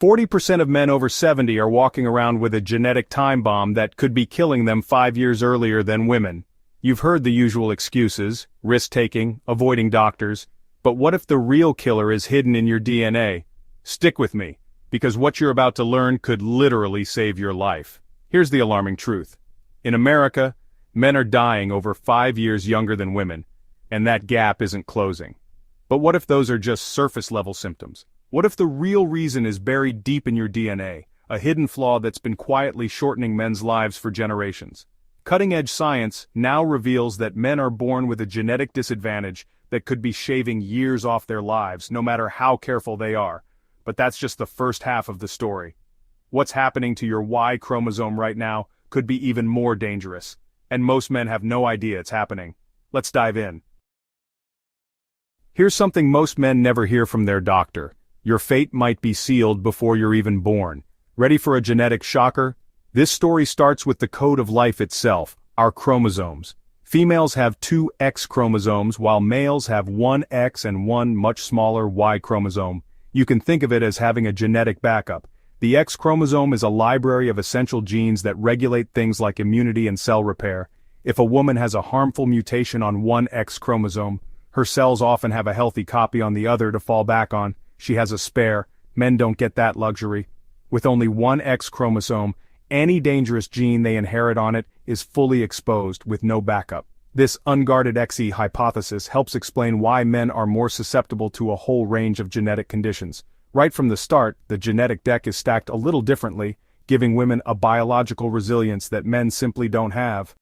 40% of men over 70 are walking around with a genetic time bomb that could be killing them 5 years earlier than women. You've heard the usual excuses, risk-taking, avoiding doctors, but what if the real killer is hidden in your DNA? Stick with me, because what you're about to learn could literally save your life. Here's the alarming truth. In America, men are dying over 5 years younger than women, and that gap isn't closing. But what if those are just surface-level symptoms? What if the real reason is buried deep in your DNA, a hidden flaw that's been quietly shortening men's lives for generations? Cutting-edge science now reveals that men are born with a genetic disadvantage that could be shaving years off their lives, no matter how careful they are. But that's just the first half of the story. What's happening to your Y chromosome right now could be even more dangerous, and most men have no idea it's happening. Let's dive in. Here's something most men never hear from their doctor. Your fate might be sealed before you're even born. Ready for a genetic shocker? This story starts with the code of life itself, our chromosomes. Females have 2 X chromosomes while males have 1 X and 1 much smaller Y chromosome. You can think of it as having a genetic backup. The X chromosome is a library of essential genes that regulate things like immunity and cell repair. If a woman has a harmful mutation on 1 X chromosome, her cells often have a healthy copy on the other to fall back on. She has a spare. Men don't get that luxury. With only 1 X chromosome, any dangerous gene they inherit on it is fully exposed with no backup. This unguarded XE hypothesis helps explain why men are more susceptible to a whole range of genetic conditions. Right from the start, the genetic deck is stacked a little differently, giving women a biological resilience that men simply don't have.